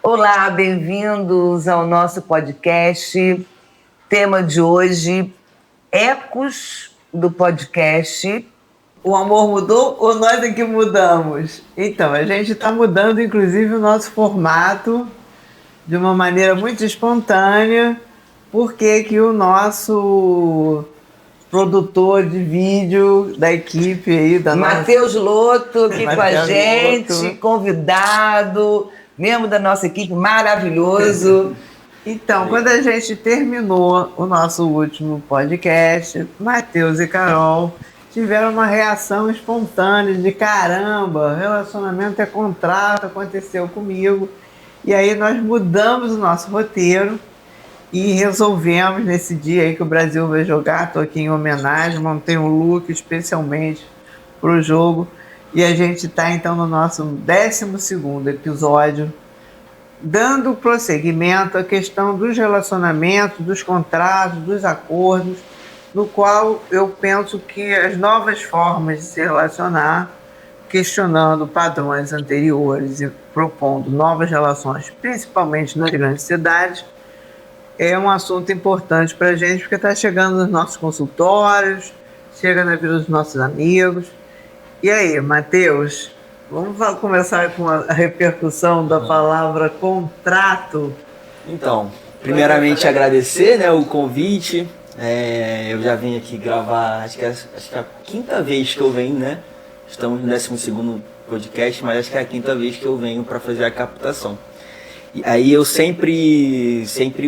Olá, bem-vindos ao nosso podcast. Tema de hoje, ecos do podcast. O amor mudou ou nós é que mudamos? Então, a gente está mudando, inclusive, o nosso formato de uma maneira muito espontânea, porque que o nosso produtor de vídeo da equipe aí, da Matheus Lotto aqui com a Matheus gente, Lotto. convidado, membro da nossa equipe, maravilhoso. Então, quando a gente terminou o nosso último podcast, Matheus e Carol tiveram uma reação espontânea de caramba, relacionamento é contrato, aconteceu comigo. E aí nós mudamos o nosso roteiro e resolvemos nesse dia aí que o Brasil vai jogar, estou aqui em homenagem, montei um look especialmente para o jogo. E a gente está então no nosso 12º episódio, dando prosseguimento à questão dos relacionamentos, dos contratos, dos acordos, no qual eu penso que as novas formas de se relacionar, questionando padrões anteriores e propondo novas relações, principalmente nas grandes cidades, é um assunto importante para a gente, porque está chegando nos nossos consultórios, chega na vida dos nossos amigos. E aí, Matheus, vamos começar com a repercussão da palavra contrato. Então, primeiramente agradecer, né, o convite. Eu já vim aqui gravar, acho que é a quinta vez que eu venho, né? Estamos no 12º podcast, mas acho que é a quinta vez que eu venho para fazer a captação. E aí eu sempre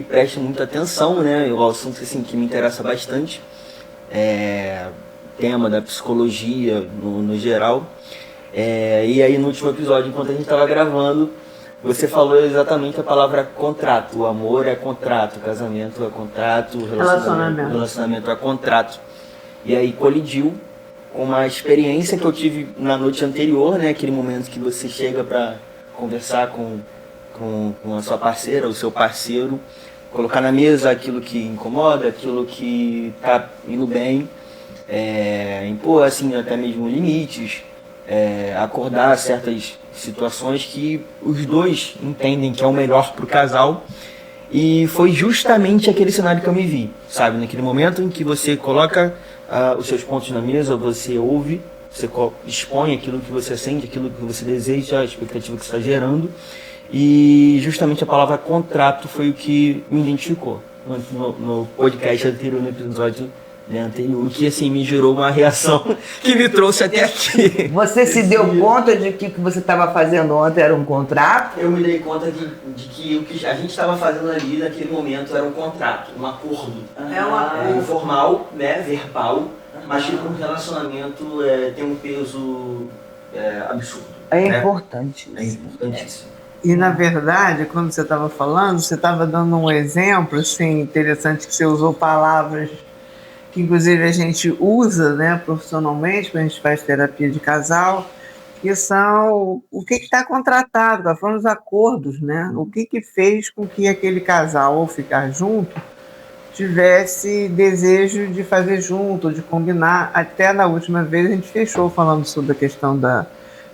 presto muita atenção, né? É um assunto assim, que me interessa bastante. Tema da psicologia no geral. E aí no último episódio, enquanto a gente estava gravando, você falou exatamente a palavra contrato. O amor é contrato, o casamento é contrato, o relacionamento é contrato. E aí colidiu com uma experiência que eu tive na noite anterior, né? Aquele momento que você chega para conversar com a sua parceira, o seu parceiro, colocar na mesa aquilo que incomoda, aquilo que tá indo bem, impor assim até mesmo limites, acordar certas situações que os dois entendem que é o melhor para o casal. E foi justamente aquele cenário que eu me vi, sabe? Naquele momento em que você coloca os seus pontos na mesa, você ouve, você expõe aquilo que você sente, aquilo que você deseja, a expectativa que você está gerando. E justamente a palavra contrato foi o que me identificou no podcast anterior, no episódio anterior, que assim me gerou uma reação que me trouxe até aqui. Você se deu conta de que o que você estava fazendo ontem era um contrato? Eu me dei conta de que o que a gente estava fazendo ali naquele momento era um contrato, um acordo. Informal, né, verbal, mas que no relacionamento tem um peso absurdo. É né? importante. É importantíssimo. E, na verdade, quando você estava falando, você estava dando um exemplo assim, interessante, que você usou palavras que, inclusive, a gente usa, né, profissionalmente, quando a gente faz terapia de casal, que são o que está contratado, tá falando dos acordos, né? O que fez com que aquele casal, ao ficar junto, tivesse desejo de fazer junto, de combinar. Até na última vez a gente fechou falando sobre a questão da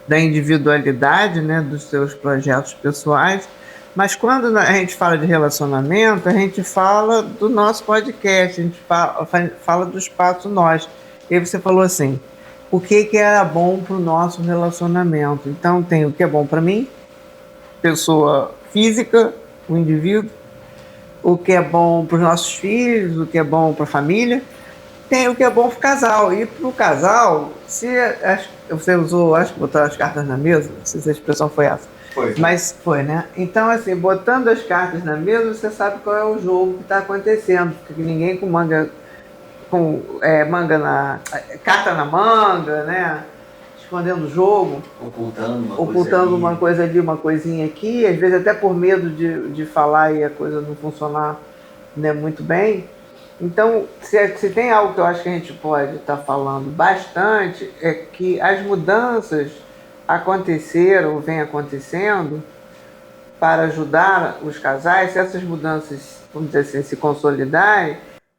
individualidade, né, dos seus projetos pessoais, mas quando a gente fala de relacionamento, a gente fala do nosso podcast, a gente fala do espaço nós. E aí você falou assim, o que era bom para o nosso relacionamento? Então tem o que é bom para mim, pessoa física, o indivíduo, o que é bom para os nossos filhos, o que é bom para a família, tem o que é bom para o casal. E para o casal, você usou, acho que botou as cartas na mesa, não sei se a expressão foi essa. Foi. Mas foi, né? Então, assim, botando as cartas na mesa, você sabe qual é o jogo que está acontecendo. Porque ninguém com carta na manga, né? Escondendo o jogo. Ocultando uma coisa ali, uma coisinha aqui. Às vezes até por medo de falar e a coisa não funcionar, né, muito bem. Então, se tem algo que eu acho que a gente pode estar falando bastante, é que as mudanças aconteceram, vêm acontecendo, para ajudar os casais, se essas mudanças, vamos dizer assim, se consolidarem,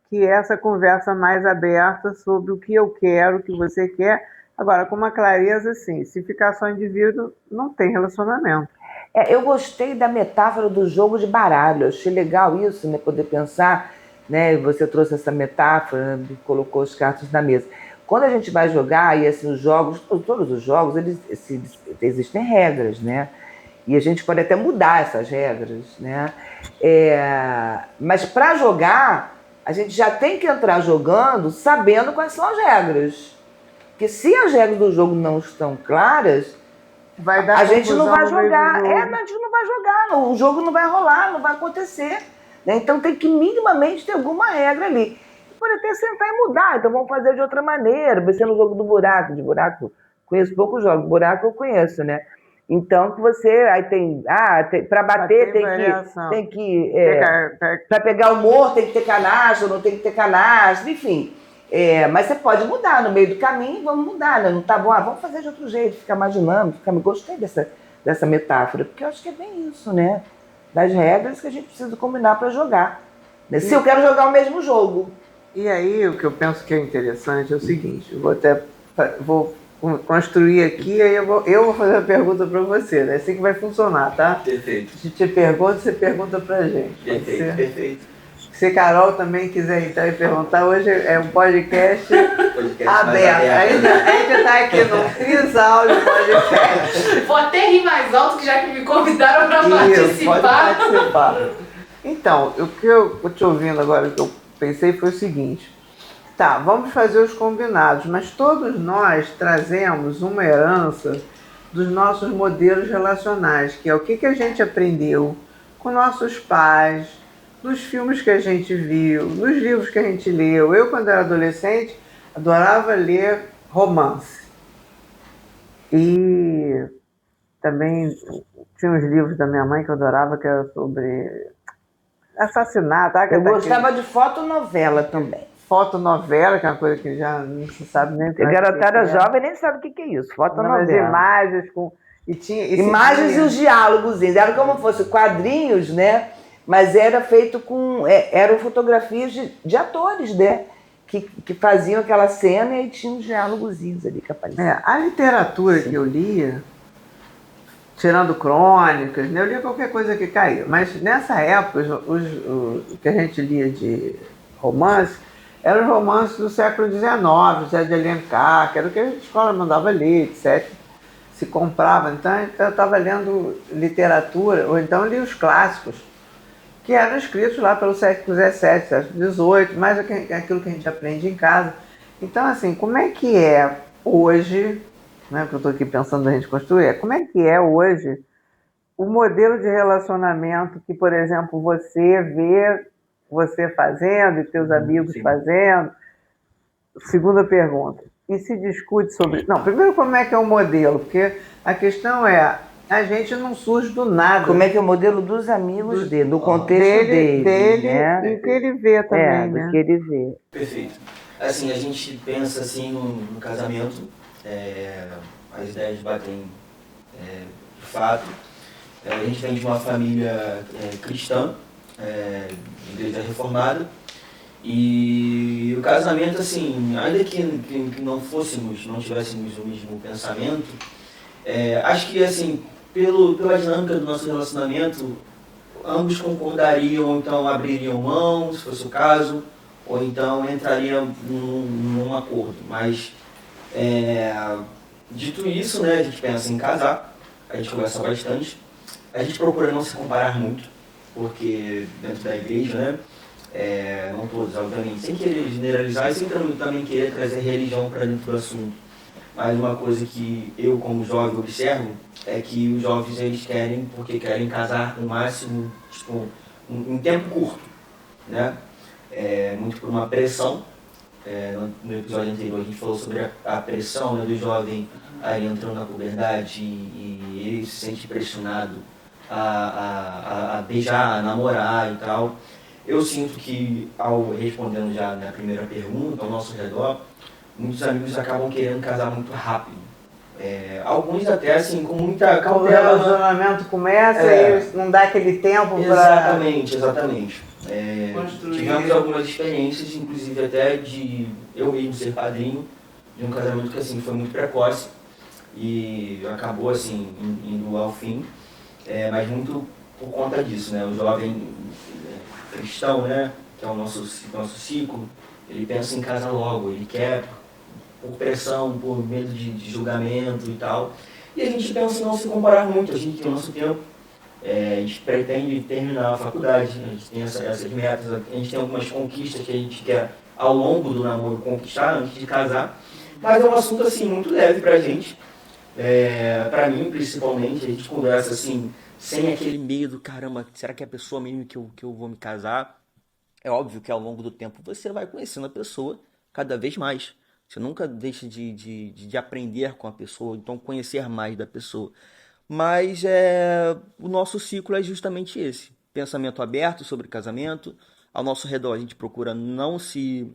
que essa conversa mais aberta sobre o que eu quero, o que você quer, Agora, com uma clareza, assim, se ficar só indivíduo, não tem relacionamento. Eu gostei da metáfora do jogo de baralho. Eu achei legal isso, né? Poder pensar, né? Você trouxe essa metáfora, colocou as cartas na mesa. Quando a gente vai jogar, e assim, os jogos, todos os jogos, existem regras, né? E a gente pode até mudar essas regras, né? Mas para jogar, a gente já tem que entrar jogando sabendo quais são as regras. Porque se as regras do jogo não estão claras, a gente não vai jogar. A gente não vai jogar, o jogo não vai rolar, não vai acontecer. Né? Então tem que minimamente ter alguma regra ali. Pode até sentar e mudar, então vamos fazer de outra maneira. Vai ser no jogo do buraco, de buraco. Conheço poucos jogos, buraco eu conheço, né? Então que você. Aí tem. Para bater tem que. Para pegar o morto tem que ter canastro, não tem que ter canastro, enfim. Mas você pode mudar no meio do caminho, vamos mudar, né? Não tá bom, vamos fazer de outro jeito, ficar mais dinâmico. Gostei dessa metáfora, porque eu acho que é bem isso, né? Das regras que a gente precisa combinar para jogar. Né? Se eu quero jogar o mesmo jogo. E aí, o que eu penso que é interessante é o seguinte, vou construir aqui, aí eu vou fazer uma pergunta para você, né? Assim que vai funcionar, tá? Perfeito. A gente te pergunta, você pergunta pra gente. Perfeito. Se Carol também quiser entrar e perguntar, hoje é um podcast aberto. A gente está aqui no trisal de podcast. Vou até rir mais alto, que já que me convidaram para participar. Pode participar. Então, o que eu estou te ouvindo agora, o que eu pensei foi o seguinte. Tá, vamos fazer os combinados, mas todos nós trazemos uma herança dos nossos modelos relacionais, que é o que a gente aprendeu com nossos pais, nos filmes que a gente viu, nos livros que a gente leu. Eu, quando era adolescente, adorava ler romance. E também tinha uns livros da minha mãe que eu adorava, que era sobre assassinato. Eu gostava de fotonovela também. Fotonovela, que é uma coisa que já não se sabe nem o que é. A garotada jovem nem sabe o que é isso, fotonovela. As imagens com... Imagens e os diálogos, eram como se fossem quadrinhos, né? Mas era feito com... eram fotografias de atores, né? Que faziam aquela cena e tinha uns diálogozinhos ali que apareciam. A literatura que eu lia, tirando crônicas, né? Eu lia qualquer coisa que caía. Mas nessa época, o que a gente lia de romance eram os romances do século XIX, José de Alencar, que era o que a escola mandava ler, etc. Se comprava. Então eu estava lendo literatura, ou então lia os clássicos, que eram escritos lá pelo século XVII, século XVIII, mais aquilo que a gente aprende em casa. Então, assim, como é que é hoje, né, que eu estou aqui pensando na gente construir, como é que é hoje o modelo de relacionamento que, por exemplo, você vê você fazendo e teus amigos fazendo? Segunda pergunta. E se discute sobre... Não, primeiro, como é que é o modelo? Porque a questão é... A gente não surge do nada. Como é que é o modelo dos amigos dele, do contexto dele, né? E o que ele vê também, né? Do que ele vê. Perfeito. Assim, a gente pensa assim no casamento, as ideias batem de fato. A gente vem de uma família cristã, igreja reformada, e o casamento, assim, ainda que não tivéssemos o mesmo pensamento, acho que, assim, pela dinâmica do nosso relacionamento, ambos concordariam, então abririam mão, se fosse o caso, ou então entrariam num acordo. Mas, dito isso, né, a gente pensa em casar, a gente conversa bastante, a gente procura não se comparar muito, porque dentro da igreja, né, não todos, obviamente, sem querer generalizar e sem também querer trazer religião para dentro do assunto. Mas uma coisa que eu, como jovem, observo é que os jovens eles querem casar no máximo, tipo, em tempo curto, né? Muito por uma pressão. No episódio anterior a gente falou sobre a pressão, né, do jovem aí entrando na puberdade e ele se sente pressionado a beijar, a namorar e tal. Eu sinto que, respondendo já na primeira pergunta, ao nosso redor, muitos amigos acabam querendo casar muito rápido. Alguns até assim, com muita cautela. O relacionamento começa e não dá aquele tempo para... Exatamente. Tivemos algumas experiências, inclusive até de eu mesmo ser padrinho de um casamento que assim foi muito precoce e acabou assim indo ao fim, mas muito por conta disso, né? O jovem cristão, né, que é o nosso ciclo, ele pensa em casar logo, ele quer por pressão, por medo de julgamento e tal. E a gente pensa em não se comparar muito, a gente tem o nosso tempo, a gente pretende terminar a faculdade, a gente tem essas metas, a gente tem algumas conquistas que a gente quer ao longo do namoro conquistar antes de casar, mas é um assunto assim muito leve pra gente, pra mim principalmente, a gente conversa assim, sem aquele medo, caramba, será que é a pessoa mesmo que eu vou me casar? É óbvio que ao longo do tempo você vai conhecendo a pessoa cada vez mais. Você nunca deixa de aprender com a pessoa, então conhecer mais da pessoa. Mas o nosso ciclo é justamente esse. Pensamento aberto sobre casamento. Ao nosso redor a gente procura não se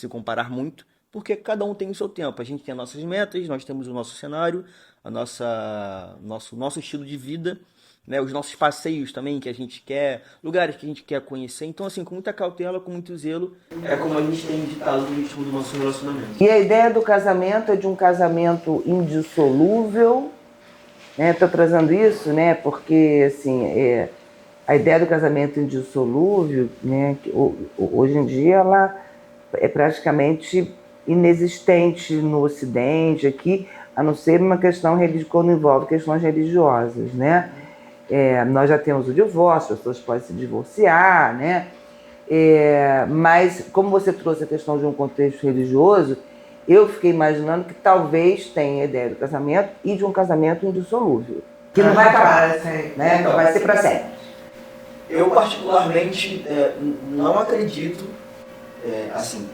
comparar muito, porque cada um tem o seu tempo. A gente tem as nossas metas, nós temos o nosso cenário, nosso estilo de vida, né, os nossos passeios também que a gente quer, lugares que a gente quer conhecer. Então, assim, com muita cautela, com muito zelo, é como a gente tem ditado no ritmo do nosso relacionamento. E a ideia do casamento é de um casamento indissolúvel, né? Estou trazendo isso, né, porque, assim, a ideia do casamento indissolúvel, né, que hoje em dia ela é praticamente inexistente no Ocidente aqui, a não ser uma questão quando envolve questões religiosas, né? Nós já temos o divórcio, as pessoas podem se divorciar, né? Mas como você trouxe a questão de um contexto religioso, eu fiquei imaginando que talvez tenha a ideia do casamento e de um casamento indissolúvel, que não vai acabar, né? Então vai ser para sempre. Eu particularmente não acredito, assim,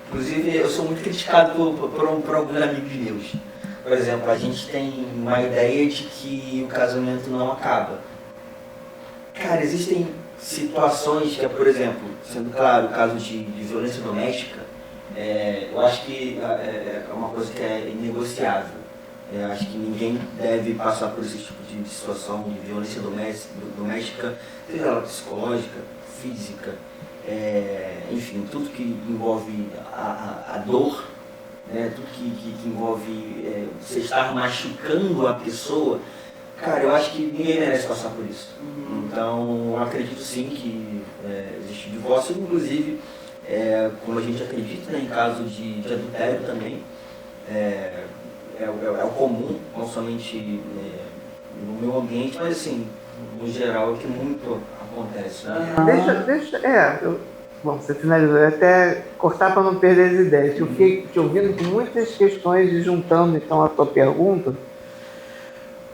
inclusive eu sou muito criticado por alguns amigos meus. Por exemplo, a gente tem uma ideia de que o casamento não acaba. Cara, existem situações que, por exemplo, sendo claro o caso de violência doméstica, eu acho que é uma coisa que é inegociável. Eu acho que ninguém deve passar por esse tipo de situação de violência doméstica, seja ela psicológica, física, enfim, tudo que envolve a dor, né, tudo que envolve você estar machucando a pessoa. Cara, eu acho que ninguém merece passar por isso. Então, eu acredito sim que existe divórcio, inclusive, como a gente acredita, né, em caso de adultério também, é o comum, não somente no meu ambiente, mas assim, no geral, é que muito acontece. Né? Bom, você finalizou. Eu até cortar para não perder as ideias. Eu fiquei te ouvindo com muitas questões e juntando então a tua pergunta.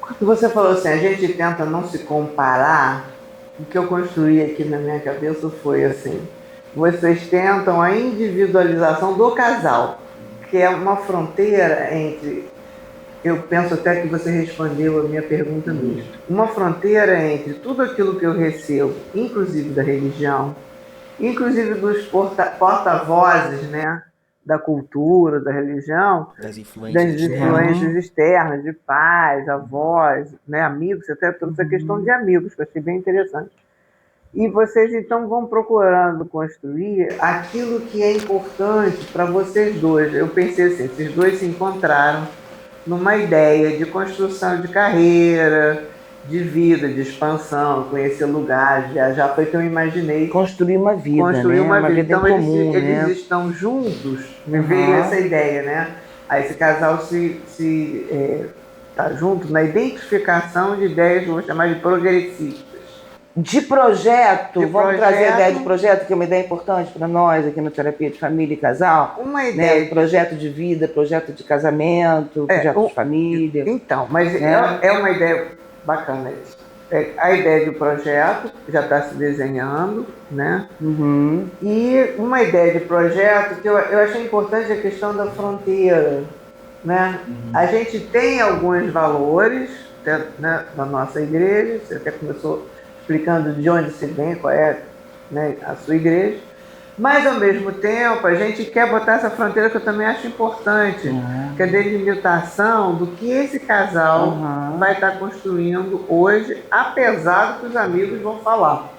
Quando você falou assim, a gente tenta não se comparar, o que eu construí aqui na minha cabeça foi assim, vocês tentam a individualização do casal, que é uma fronteira entre, eu penso até que você respondeu a minha pergunta mesmo, uma fronteira entre tudo aquilo que eu recebo, inclusive da religião, inclusive dos porta-vozes, né, da cultura, da religião, das influências externas, de pais, avós, né, amigos. Você até trouxe a questão de amigos, que eu achei bem interessante. E vocês, então, vão procurando construir aquilo que é importante para vocês dois. Eu pensei assim, esses dois se encontraram numa ideia de construção de carreira, de vida, de expansão, conhecer lugares, viajar, foi que eu imaginei. Construir uma vida, construir, né? Uma vida. Então comum, eles estão juntos, me veio essa ideia, né? Aí esse casal tá junto na identificação de ideias, vou chamar de progressistas. De projeto, vamos trazer a ideia de projeto, que é uma ideia importante para nós aqui na Terapia de Família e Casal. Uma ideia. Né? Projeto de vida, projeto de casamento, projeto de família. Então, mas é uma ideia bacana isso. A ideia do projeto já está se desenhando, né? E uma ideia de projeto que eu achei importante é a questão da fronteira, né? A gente tem alguns valores, né, na nossa igreja, você até começou explicando de onde você vem, qual é, né, a sua igreja, mas ao mesmo tempo a gente quer botar essa fronteira que eu também acho importante, que é a delimitação do que esse casal vai estar construindo hoje, apesar do que os amigos vão falar.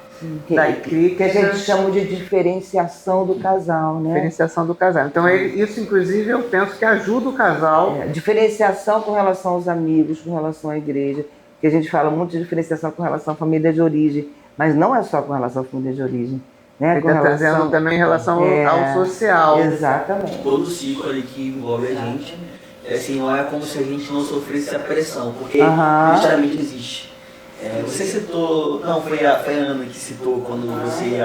da que a gente chama de diferenciação do casal, né? Diferenciação do casal. Então, isso, inclusive, eu penso que ajuda o casal. Diferenciação com relação aos amigos, com relação à igreja, que a gente fala muito de diferenciação com relação à família de origem, mas não é só com relação à família de origem. Né? Ele está trazendo também em relação ao social. Exatamente. Todo o ciclo ali que envolve a gente, assim, não é como se a gente não sofresse a pressão, porque justamente existe. Você citou, não, foi a Ana que citou quando você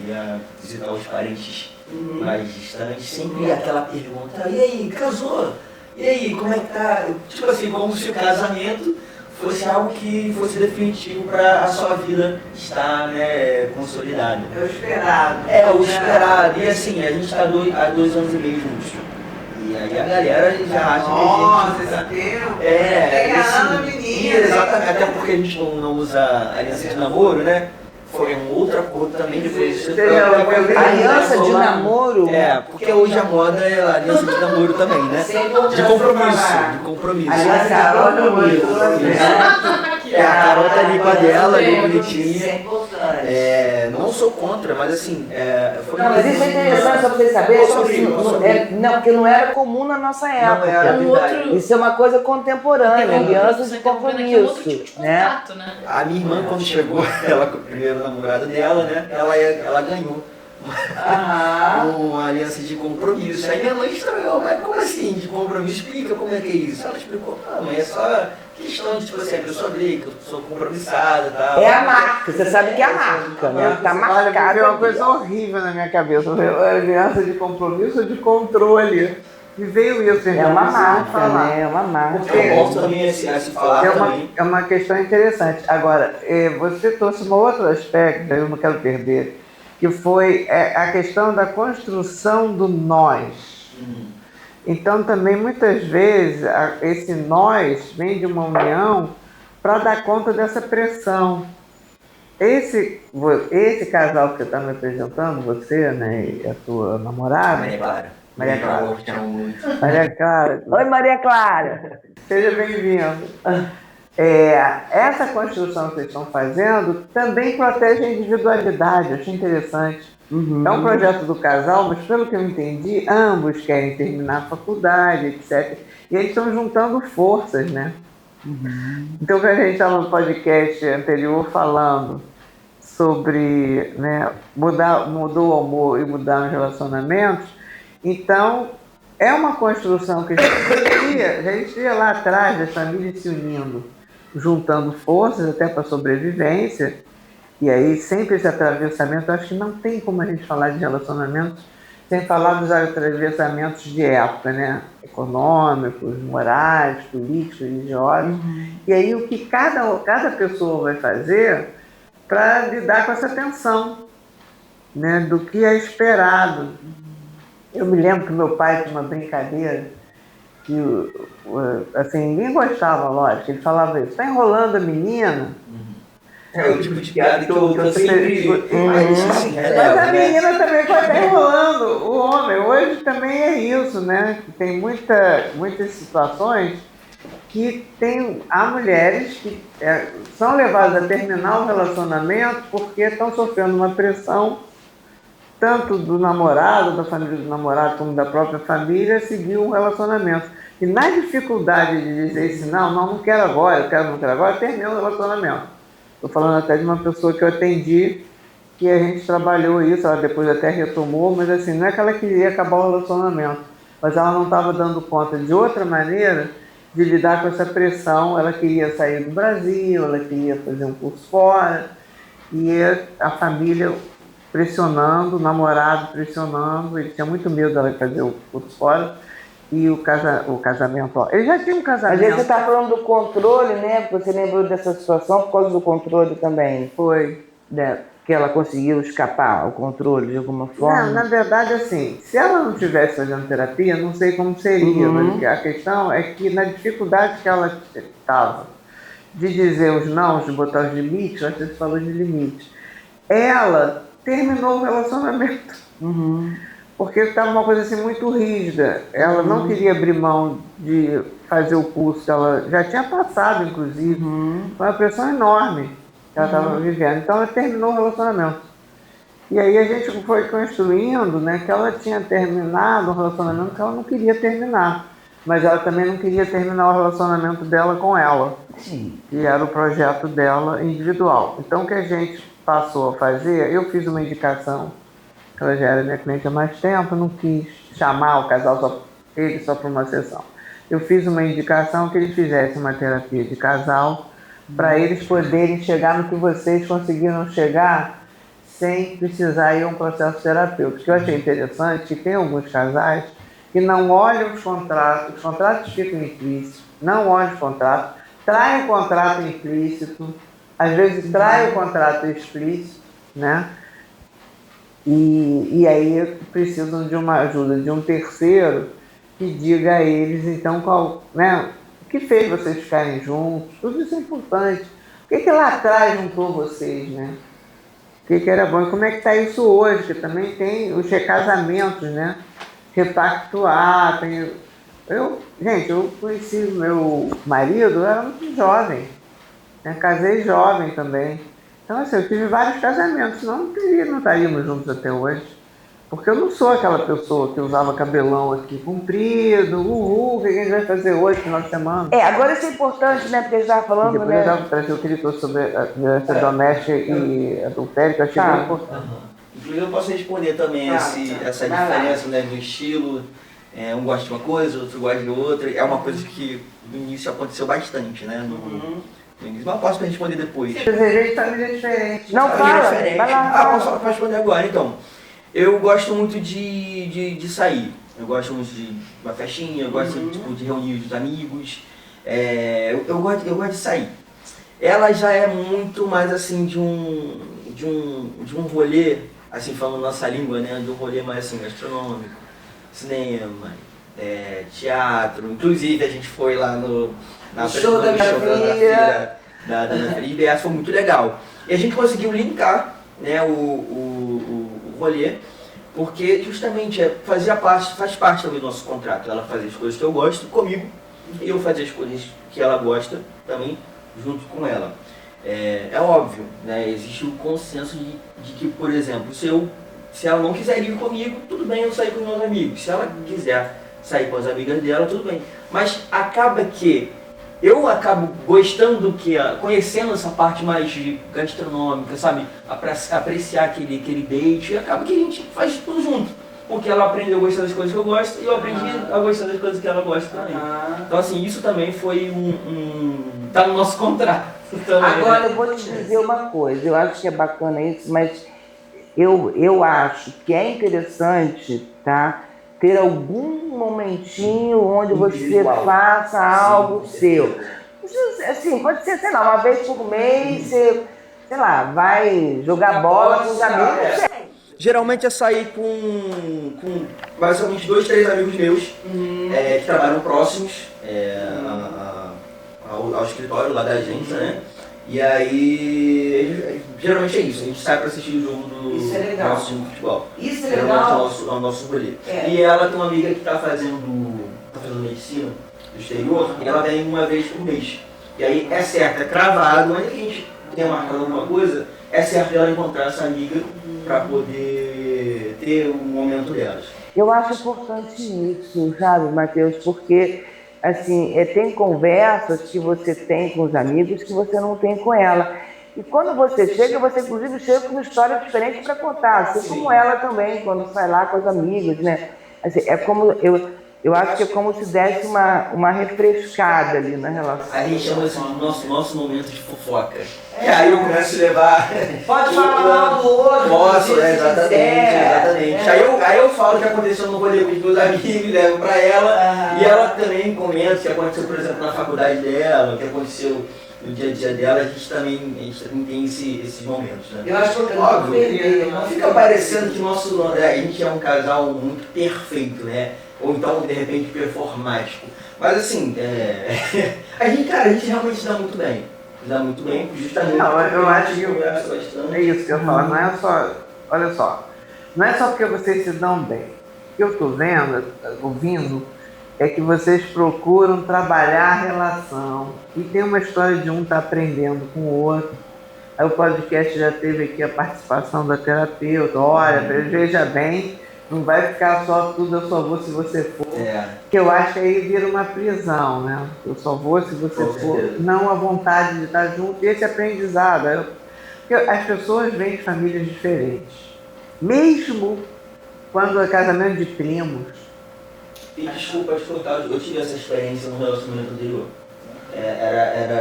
ia visitar os parentes mais distantes, sempre aquela pergunta, e aí, casou? E aí, como é que tá? Tipo assim, como se o casamento fosse algo que fosse definitivo para a sua vida estar, né, consolidada. É o esperado. É o esperado. E assim, a gente está há 2 anos e meio juntos. E aí a galera já acha que a gente... esse tempo. Pegando a menina. Exatamente, até porque a gente não usa aliança de namoro, né? Foi um outro acordo também, depois... Aliança de namoro? Porque hoje a moda é a aliança de namoro também, né? De compromisso. Aliança de compromisso. A Carol tá ali com a dela, ali bonitinha. Não sou contra, mas assim... Não, mas isso é interessante só pra vocês saberem. Não, porque não era comum na nossa época. Não era, verdade. Isso é uma coisa contemporânea, alianças de compromisso. Né? A minha irmã, quando chegou, ela com o primeiro namorado dela, né? Ela ganhou uma aliança de compromisso. Aí minha mãe estranhou, mas como assim de compromisso? Explica como é que é isso. Ela explicou, mãe, é só questão de, tipo assim, a pessoa ver que eu sou compromissada e tal. É a marca, você sabe que é a marca, né? Tá marcada. É uma coisa horrível na minha cabeça, aliança de compromisso ou de controle. E veio isso, é uma marca, né? É uma marca. Eu gosto também a se falar também. É uma questão interessante. Agora, você trouxe um outro aspecto, eu não quero perder, que foi a questão da construção do nós. Então, também, muitas vezes, esse nós vem de uma união para dar conta dessa pressão. Esse casal que você está me apresentando, você, né, e a tua namorada... Maria Clara. Maria Clara. Oi, Maria Clara. Seja bem-vindo. Essa construção que vocês estão fazendo também protege a individualidade, eu achei interessante. É um projeto do casal, mas pelo que eu entendi, ambos querem terminar a faculdade, etc. E eles estão juntando forças, né? Então, quando a gente estava no podcast anterior falando sobre, né, mudou o amor e mudar os relacionamentos, então é uma construção que a gente via lá atrás das famílias se unindo, juntando forças até para a sobrevivência. E aí, sempre esse atravessamento, eu acho que não tem como a gente falar de relacionamentos sem falar dos atravessamentos de época, né? Econômicos, morais, políticos, religiosos. E aí, o que cada pessoa vai fazer para lidar com essa tensão, né? Do que é esperado. Eu me lembro que meu pai tinha uma brincadeira que, assim, ninguém gostava, lógico. Ele falava isso, está enrolando a menina... É o tipo de piada que eu sempre... Mas a menina também vai estar enrolando o homem. Hoje também é isso, né? Tem muitas situações que há mulheres que são levadas a terminar o relacionamento porque estão sofrendo uma pressão tanto do namorado, da família do namorado, como da própria família, seguir um relacionamento. E na dificuldade de dizer assim, não quero agora, não quero agora, termina o relacionamento. Estou falando até de uma pessoa que eu atendi, que a gente trabalhou isso, ela depois até retomou, mas assim, não é que ela queria acabar o relacionamento, mas ela não estava dando conta de outra maneira de lidar com essa pressão. Ela queria sair do Brasil, ela queria fazer um curso fora, e a família pressionando, o namorado pressionando, ele tinha muito medo dela fazer o curso fora. E o casamento, ele já tinha um casamento. A gente está falando do controle, né? Você lembrou dessa situação por causa do controle também? Foi. Que ela conseguiu escapar ao controle de alguma forma? Não, na verdade, assim, se ela não estivesse fazendo terapia, não sei como seria, mas a questão é que na dificuldade que ela estava de dizer os não, de botar os limites, você falou de limites, ela terminou o relacionamento. Porque estava uma coisa assim muito rígida. Ela não queria abrir mão de fazer o curso, ela já tinha passado, inclusive. Foi uma pressão enorme. que ela estava vivendo. Então ela terminou o relacionamento. E aí a gente foi construindo, né, que ela tinha terminado um relacionamento que ela não queria terminar. Mas ela também não queria terminar o relacionamento dela com ela. Sim. Que era o projeto dela individual. Então o que a gente passou a fazer, eu fiz uma indicação, ela já era minha cliente há mais tempo, não quis chamar o casal só para uma sessão. Eu fiz uma indicação que ele fizesse uma terapia de casal para eles poderem chegar no que vocês conseguiram chegar sem precisar ir a um processo terapêutico. Eu achei interessante que tem alguns casais que não olham os contratos ficam implícitos, não olham os contratos, traem o contrato implícito, às vezes traem o contrato explícito, né? E aí precisam de uma ajuda de um terceiro que diga a eles, então, qual, né, o que fez vocês ficarem juntos, tudo isso é importante. O que lá atrás juntou vocês, né? O que era bom e como é que está isso hoje, que também tem os recasamentos, né? Repactuar, gente, eu conheci meu marido, eu era muito jovem, né? Casei jovem também. Então, assim, eu tive vários casamentos, senão não estaríamos juntos até hoje. Porque eu não sou aquela pessoa que usava cabelão aqui comprido, o que a gente vai fazer hoje, final de semana? Agora isso é importante, né? Porque a gente estava falando, depois né? eu já trazer o que ele trouxe sobre a violência doméstica e adultério, que eu achei bem importante. Inclusive eu posso responder também essa diferença, né, do estilo. Um gosta de uma coisa, outro gosta de outra. É uma coisa que no início aconteceu bastante, né? No início. Mas posso responder depois. Desejei família diferente. Não, fala, vai lá. Posso responder agora, então. Eu gosto muito de sair. Eu gosto muito de uma festinha, eu gosto tipo, de reunir os amigos. Eu gosto de sair. Ela já é muito mais assim de um rolê, assim falando nossa língua, né? De um rolê mais assim gastronômico, cinema, teatro. Inclusive a gente foi lá na show da minha filha. Da minha filha, e foi muito legal. E a gente conseguiu linkar, né, o rolê, porque justamente faz parte também do nosso contrato. Ela fazia as coisas que eu gosto comigo e eu fazia as coisas que ela gosta também junto com ela. É óbvio, né? Existe o consenso de que, por exemplo, se ela não quiser ir comigo, tudo bem eu sair com os meus amigos. Se ela quiser sair com as amigas dela, tudo bem. Mas acaba que eu acabo gostando conhecendo essa parte mais gastronômica, sabe? Apreciar aquele date, e acaba que a gente faz tudo junto. Porque ela aprendeu a gostar das coisas que eu gosto e eu aprendi a gostar das coisas que ela gosta também. Então assim, isso também foi tá no nosso contrato também. Agora eu vou te dizer uma coisa, eu acho que é bacana isso, mas eu acho que é interessante, tá? Ter algum momentinho onde você faça algo seu. Assim, pode ser, sei lá, uma vez por mês, você, sei lá, vai jogar bola com os amigos. Geralmente é sair com basicamente 2, 3 amigos meus que trabalham próximos ao escritório lá da agência, né? E aí, geralmente é isso, a gente sai pra assistir o jogo do nosso time de futebol. Isso é legal. É o nosso rolê. E ela tem uma amiga que tá fazendo medicina do exterior, e ela vem uma vez por mês. E aí é certo, é cravado, mas a gente tem marcado alguma coisa, é certo ela encontrar essa amiga para poder ter o momento delas. Eu acho importante isso, sabe, Matheus, porque assim, tem conversas que você tem com os amigos que você não tem com ela. E quando você chega, você inclusive chega com uma história diferente para contar, assim como ela também, quando sai lá com os amigos, né? Assim, é como eu acho que é como se desse uma refrescada ali na relação. A gente chama isso de nosso momento de fofoca. Aí eu começo a levar. Pode falar do outro. Posso, exatamente. Aí eu falo o que aconteceu no rolê com os meus amigos, levo pra ela. E ela também comenta o que aconteceu, por exemplo, na faculdade dela, o que aconteceu no dia a dia dela. A gente também tem esses momentos, né? Eu acho que óbvio, não fica parecendo que a gente é um casal muito perfeito, né? Ou então, de repente, performático. Mas assim, a gente realmente dá muito bem. Dá muito bem, justamente. Não, eu acho que bastante. É isso que eu falo, não é só. Olha só, não é só porque vocês se dão bem. O que eu estou ouvindo, é que vocês procuram trabalhar a relação. E tem uma história de um estar aprendendo com o outro. Aí o podcast já teve aqui a participação da terapeuta. Olha, veja bem, não vai ficar só tudo eu só vou se você for. Que eu acho que aí vira uma prisão, né? Eu só vou se você for. Não a vontade de estar junto e esse aprendizado. Porque as pessoas vêm de famílias diferentes. Mesmo quando é casamento de primos. E desculpa te cortar, eu tive essa experiência no relacionamento anterior.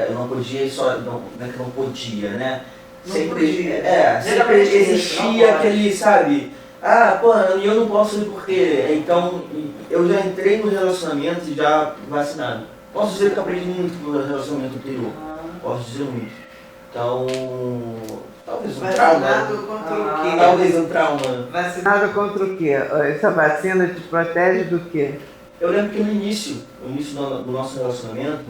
Eu não podia só, não é que não podia, né? Sempre existia aquele, sabe? Pô, eu não posso ir porque. Então, eu já entrei no relacionamento já vacinado. Posso dizer que eu aprendi muito no relacionamento anterior. Posso dizer muito. Então, talvez um trauma. Vacinado contra o quê? Talvez um trauma. Vacinado contra o quê? Essa vacina te protege do quê? Eu lembro que no início do nosso relacionamento,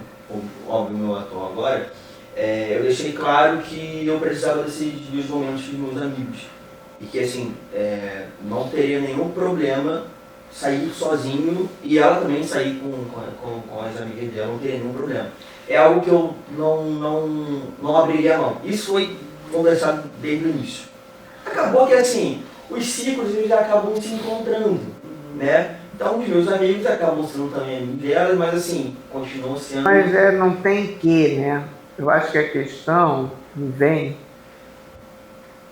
óbvio, o meu atual agora, eu deixei claro que eu precisava desses 2 momentos com meus amigos. E que, assim, não teria nenhum problema sair sozinho e ela também sair com as amigas dela, não teria nenhum problema. É algo que eu não abriria a mão. Isso foi conversado desde o início. Acabou que, assim, os ciclos eles já acabam se encontrando, né? Então, os meus amigos acabam sendo também amigos delas, mas, assim, continuam sendo... Mas não tem que, né? Eu acho que a questão vem...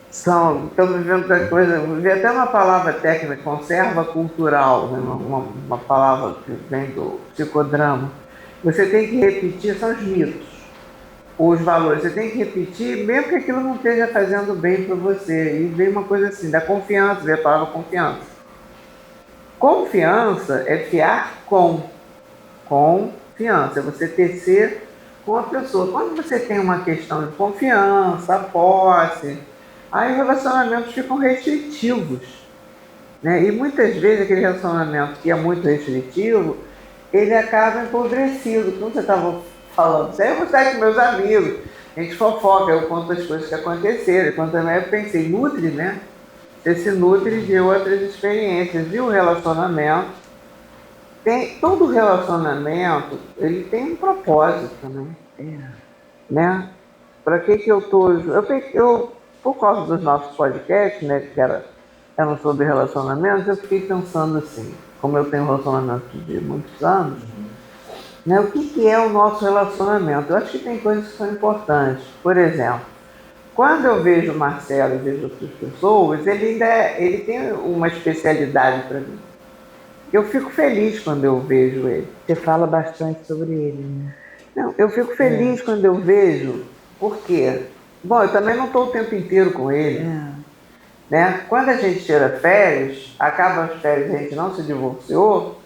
Estamos vivendo outra coisa, vi até uma palavra técnica, conserva cultural, né? uma palavra que vem do psicodrama. Você tem que repetir, são os mitos, os valores, você tem que repetir, mesmo que aquilo não esteja fazendo bem para você. E vem uma coisa assim, da confiança, vem a palavra confiança. Confiança é fiar com confiança, é você tecer com a pessoa. Quando você tem uma questão de confiança, posse, aí os relacionamentos ficam restritivos, né? E muitas vezes aquele relacionamento que é muito restritivo, ele acaba empobrecido. Como você estava falando, isso aí eu vou estar com meus amigos, a gente fofoca, eu conto as coisas que aconteceram. Quando também eu pensei, nutre, né? Você se nutre de outras experiências. E o relacionamento, todo relacionamento, ele tem um propósito também, né? Para que eu estou... Por causa dos nossos podcasts, né, que eram sobre relacionamentos, eu fiquei pensando assim, como eu tenho um relacionamento de muitos anos, né, o que é o nosso relacionamento? Eu acho que tem coisas que são importantes. Por exemplo, quando eu vejo o Marcelo e vejo outras pessoas, ele tem uma especialidade para mim. Eu fico feliz quando eu vejo ele. Você fala bastante sobre ele, né? Não, eu fico feliz quando eu vejo, por quê? Bom, eu também não estou o tempo inteiro com ele. Né? Quando a gente tira férias, acaba as férias e a gente não se divorciou,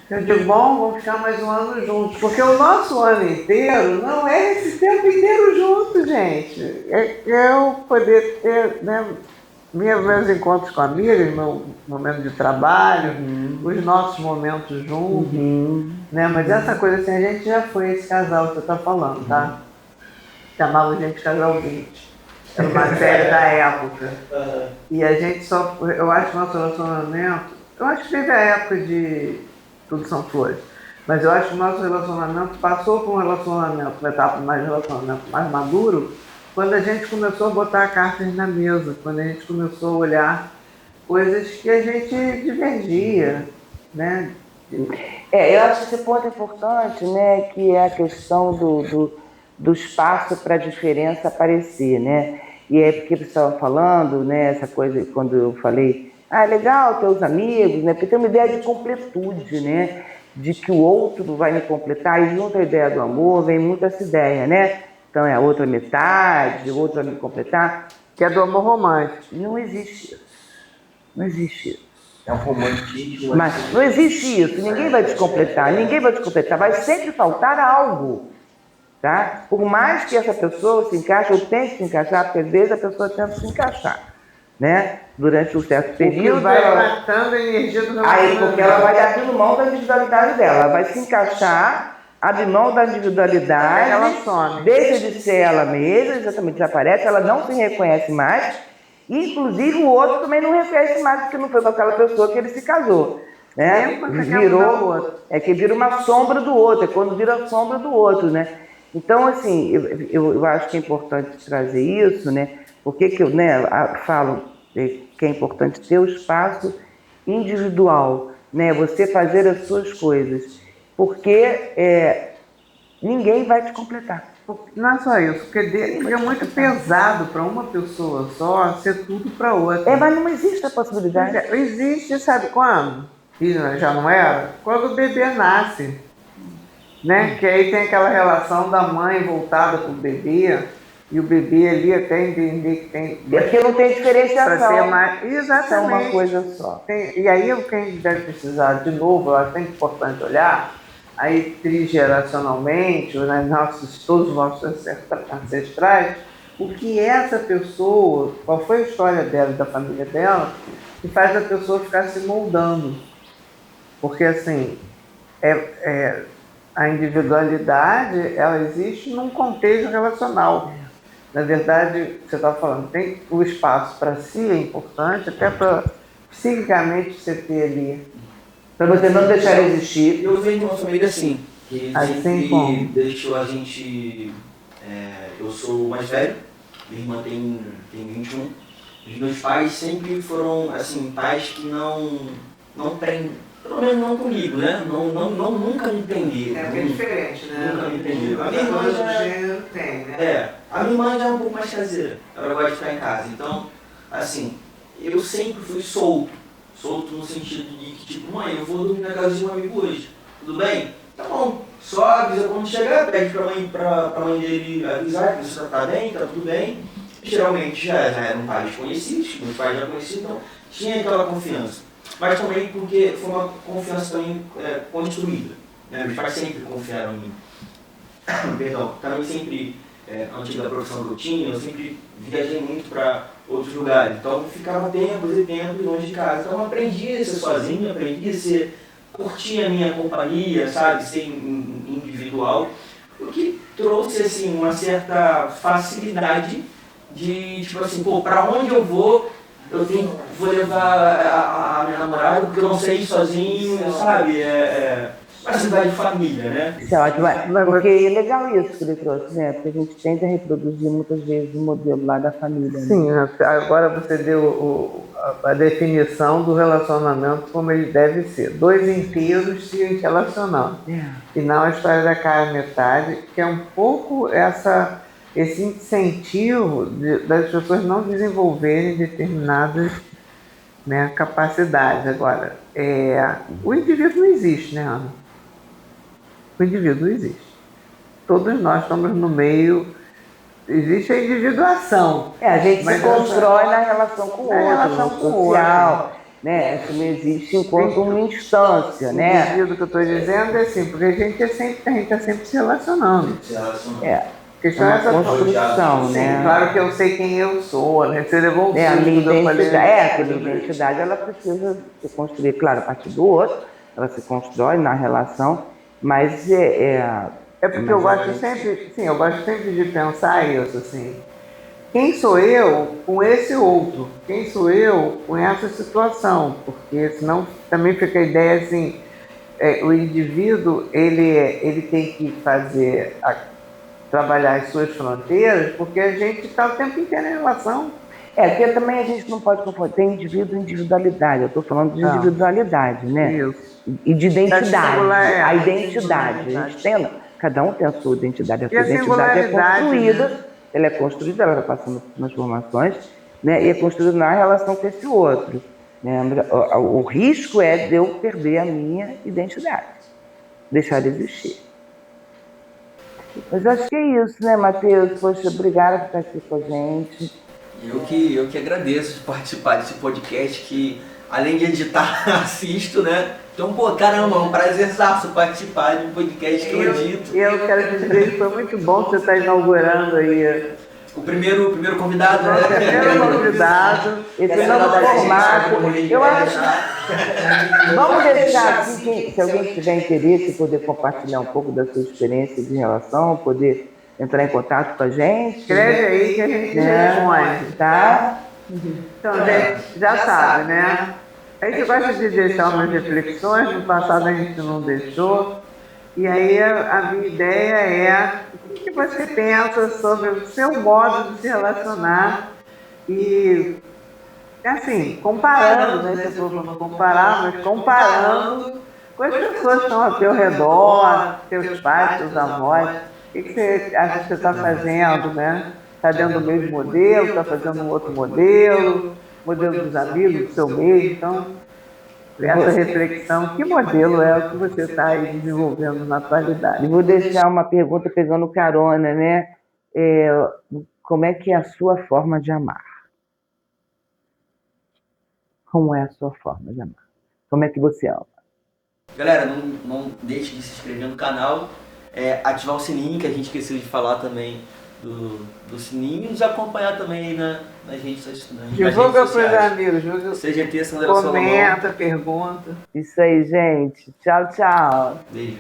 eu digo, bom, vamos ficar mais um ano juntos. Porque o nosso ano inteiro não é esse tempo inteiro junto, gente. É eu poder ter, né, meus encontros com amigas, meu momento de trabalho, os nossos momentos juntos. Né? Mas essa coisa assim, a gente já foi esse casal que você está falando, tá? Chamava a gente Casal 20. Era uma série da época. E a gente só... Eu acho que nosso relacionamento... Eu acho que teve a época de Tudo São Flores. Mas eu acho que o nosso relacionamento passou por um relacionamento, uma etapa mais relacionamento mais maduro, quando a gente começou a botar cartas na mesa, quando a gente começou a olhar coisas que a gente divergia, né? Eu acho que esse ponto é importante, né? Que é a questão do espaço para a diferença aparecer, né? E é porque você estava falando, né? Essa coisa, quando eu falei, é legal ter os amigos, né? Porque tem uma ideia de completude, né? De que o outro vai me completar, e junto à ideia do amor vem muito essa ideia, né? Então é a outra metade, o outro vai me completar, Que é do amor romântico. Não existe isso. Não existe isso. É um romantismo. Mas não existe isso. Ninguém vai te completar, ninguém vai te completar. Vai sempre faltar algo. Tá? Por mais que essa pessoa se encaixe ou tente se encaixar, porque às vezes a pessoa tenta se encaixar, né? Durante um certo período. Que vai matando a energia do Aí, porque ela vai abrindo mão da individualidade dela. Ela vai se encaixar, abre mão da individualidade, ela some. deixa de ser ela mesma, exatamente desaparece, ela não se reconhece mais. E, inclusive, o outro também não reconhece mais, porque não foi com aquela pessoa que ele se casou. Né? Virou, que vira uma sombra do outro, é quando vira a sombra do outro, né? Então, assim, eu acho que é importante trazer isso, né? Por que que eu, né, falo que é importante ter o espaço individual, né? Você fazer as suas coisas, porque ninguém vai te completar. Não é só isso, porque é muito pesado para uma pessoa só ser tudo para outra. Mas não existe a possibilidade. Existe, sabe quando? E já não era? Quando o bebê nasce, né? Que aí tem aquela relação da mãe voltada para o bebê, e o bebê ali até entender que tem... Porque não tem diferenciação. Para ser mais... Exatamente. É uma coisa só. E aí quem deve precisar, de novo, eu acho que é importante olhar, aí trigeracionalmente, né, todos os nossos ancestrais, o que é essa pessoa, qual foi a história dela e da família dela, que faz a pessoa ficar se moldando. Porque, assim, a individualidade, ela existe num contexto relacional. Na verdade, você estava falando, tem o espaço para si é importante, até para psiquicamente você ter ali. Para você não deixar existir. Eu venho de uma família assim, que Assim sempre como? deixou a gente... eu sou o mais velho, minha irmã tem 21. Os meus pais sempre foram, assim, pais que não prendem, pelo menos não comigo, né? Nunca me prenderam. É bem diferente, né? Nunca me prenderam. A minha irmã Coisa do já... gênero tem, né? A minha irmã já é um pouco mais caseira, ela gosta de ficar em casa. Então, assim, eu sempre fui solto no sentido de que, tipo, mãe, eu vou dormir na casa de um amigo hoje, tudo bem? Tá bom, só avisa quando chegar, pede pra mãe dele avisar que você tá bem, tá tudo bem. Geralmente já eram pais conhecidos, meus pais já conheciam, então tinha aquela confiança. Mas também porque foi uma confiança também construída, né? Meus pais sempre confiaram em mim. Perdão, também sempre... antes da profissão que eu tinha, eu sempre viajei muito para outros lugares. Então, ficava tempos e tempos longe de casa. Então, eu aprendi a ser sozinho, aprendi a curtir a minha companhia, sabe? Ser individual. O que trouxe, assim, uma certa facilidade de, tipo assim, pô, para onde eu vou vou levar a minha namorada, porque eu não sei ir sozinho, sabe? Uma cidade de família, né? Isso é ótimo, porque é legal isso que ele trouxe, né? Porque a gente tende a reproduzir muitas vezes o modelo lá da família. Né? Sim, agora você deu a definição do relacionamento como ele deve ser. Dois inteiros se relacionando. E não a história da cara metade, que é um pouco esse incentivo das pessoas não desenvolverem determinadas, né, capacidades. Agora, o indivíduo não existe, né, Ana? O indivíduo existe. Todos nós estamos no meio, existe a individuação. A gente se constrói na relação com o outro, no social, né? Isso não existe enquanto uma instância, né? O indivíduo que eu estou dizendo é assim, porque a gente está sempre se relacionando. A questão é essa construção, né? Sim, claro que eu sei quem eu sou, né? Você levou o a minha identidade, a minha identidade, ela precisa se construir, claro, a partir do outro, ela se constrói na relação, mas porque eu gosto sempre de pensar isso, assim. Quem sou eu com esse outro? Quem sou eu com essa situação? Porque senão também fica a ideia assim, o indivíduo, ele tem que trabalhar as suas fronteiras, porque a gente está o tempo inteiro em relação. Porque também a gente não pode confundir, tem indivíduo e individualidade, eu estou falando de individualidade, né? Isso. E de identidade, a identidade. A gente cada um tem a sua identidade, a sua identidade é construída, né? Ela é construída, ela vai passando por transformações, né? E é construída na relação com esse outro. Né? O risco é de eu perder a minha identidade, deixar de existir. Mas acho que é isso, né, Matheus? Poxa, obrigada por estar aqui com a gente. Eu que agradeço de participar desse podcast, que além de editar, assisto, né? Então, pô, caramba, é um prazerzaço participar de um podcast que eu edito. Eu quero dizer que foi muito bom você estar inaugurando aí. O primeiro convidado, né? Primeiro convidado. Esse novo formato. Eu acho. Vamos deixar aqui, se alguém tiver interesse, poder compartilhar um pouco da sua experiência de relação, poder entrar em contato com a gente. Escreve aí que a gente responde, tá? Então, já sabe, né? A gente gosta de deixar umas reflexões, no passado a gente não deixou. E aí a minha ideia é o que que você pensa sobre o seu modo de se relacionar e, assim, comparando, né? Se for comparar, mas comparando com as pessoas que estão ao teu redor, teus pais, teus avós. O que você acha que você está fazendo, né? Está dentro do mesmo modelo, está fazendo um outro modelo dos amigos, do seu meio, então, essa reflexão, que modelo é o que você está aí desenvolvendo na atualidade? E vou deixar uma pergunta pegando carona, né? Como é que é a sua forma de amar? Como é a sua forma de amar? Como é que você ama? Galera, não deixe de se inscrever no canal, ativar o sininho, que a gente esqueceu de falar também do sininho, e nos acompanhar também aí nas redes sociais. Divulga para os amigos, CGT Sandra Solomão. Comenta, pergunta. Isso aí, gente. Tchau, tchau. Beijo.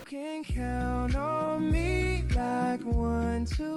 Can count on me like 1, 2